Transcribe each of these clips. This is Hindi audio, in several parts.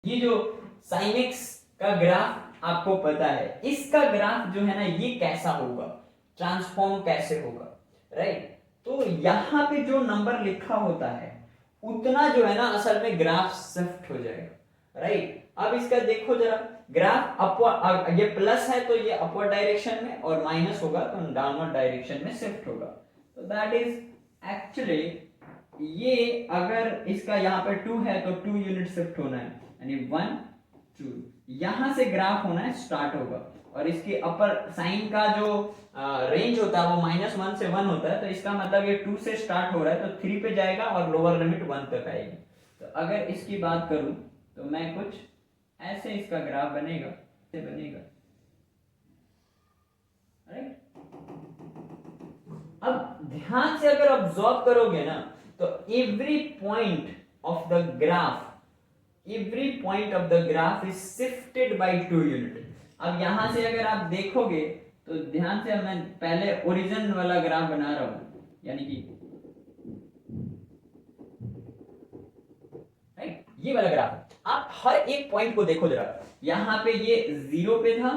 ये जो sin x का ग्राफ आपको पता है, इसका ग्राफ जो है ना ये कैसा होगा, ट्रांसफॉर्म कैसे होगा, राइट। तो यहाँ पे जो नंबर लिखा होता है उतना जो है ना असल में ग्राफ शिफ्ट हो जाएगा, राइट। अब इसका देखो जरा, ग्राफ अपवर्ड, ये प्लस है तो ये अपवर्ड डायरेक्शन में और माइनस होगा तो डाउनवर्ड डायरेक्शन में शिफ्ट होगा। तो दैट इज एक्चुअली, ये अगर इसका यहाँ पे 2 है तो 2 यूनिट शिफ्ट होना है, यानी 1 2, यहां से ग्राफ होना है स्टार्ट होगा। और इसके अपर साइन का जो रेंज होता है वो -1 से 1 होता है, तो इसका मतलब ये 2 से स्टार्ट हो रहा है तो 3 पे जाएगा और लोअर लिमिट 1 तक आएगी। तो अगर इसकी बात करूं तो मैं कुछ ऐसे इसका ग्राफ बनेगा, ऐसे बनेगा, राइट। अब ध्यान से अगर ऑब्जर्व करोगे ना तो every point of the graph, every point of the graph is shifted by 2 unit। अब यहां से अगर आप देखोगे तो ध्यान से मैं पहले ओरिजिन वाला ग्राफ बना रहा हूं, यानी कि राइट ये वाला ग्राफ। आप हर एक पॉइंट को देखो जरा, यहां पे ये 0 पे था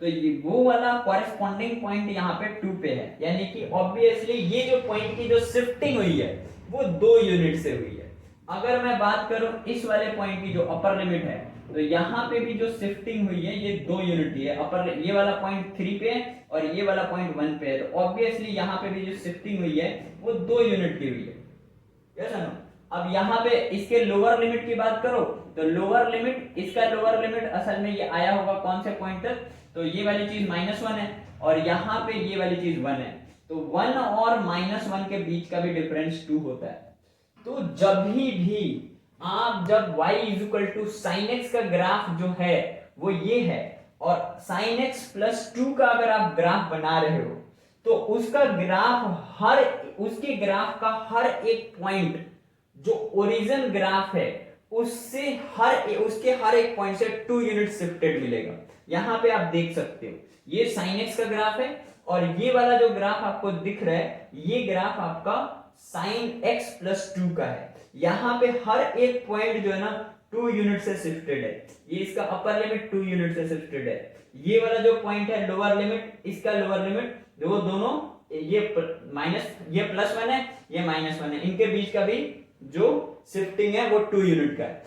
तो ये वो वाला कॉरेस्पॉन्डिंग पॉइंट यहाँ पे 2 पे है, यानी कि ऑब्वियसली ये जो पॉइंट की जो शिफ्टिंग हुई है वो 2 यूनिट से हुई है। अगर मैं बात करूं इस वाले पॉइंट की जो अपर लिमिट है तो यहाँ पे भी जो शिफ्टिंग हुई है ये 2 यूनिट की है। अपर ये वाला पॉइंट 3 पे है और ये वाला पॉइंट 1 पे है, तो ऑब्वियसली यहाँ पे भी जो शिफ्टिंग हुई है वो 2 यूनिट की हुई है, यस और नो। अब यहाँ पे इसके लोअर लिमिट की बात करो तो लोअर लिमिट, इसका लोअर लिमिट असल में ये आया होगा कौन से पॉइंट तक, तो ये वाली चीज -1 है और यहाँ पे ये वाली चीज 1 है, तो 1 और -1 के बीच का भी डिफरेंस 2 होता है। तो जब भी आप जब y sin x का ग्राफ जो है वो ये है और sin x + 2 का अगर आप ग्राफ बना रहे हो तो उसका ग्राफ उसके ग्राफ का हर एक पॉइंट जो ओरिजिन ग्राफ है उससे उसके हर एक पॉइंट से 2 यूनिट शिफ्टेड मिलेगा। यहां पे आप देख सकते हो ये sin x का ग्राफ है और ये वाला जो ग्राफ आपको दिख रहा है ये ग्राफ आपका sin x + 2 का है। यहां पे हर एक पॉइंट जो है ना 2 यूनिट से शिफ्टेड है। ये इसका अपर लिमिट 2 यूनिट से शिफ्टेड है, ये वाला जो पॉइंट है लोअर लिमिट, इसका लोअर लिमिट, वो दोनों ये +1 है, ये -1 है, इनके बीच का भी जो शिफ्टिंग है वो 2 यूनिट का है।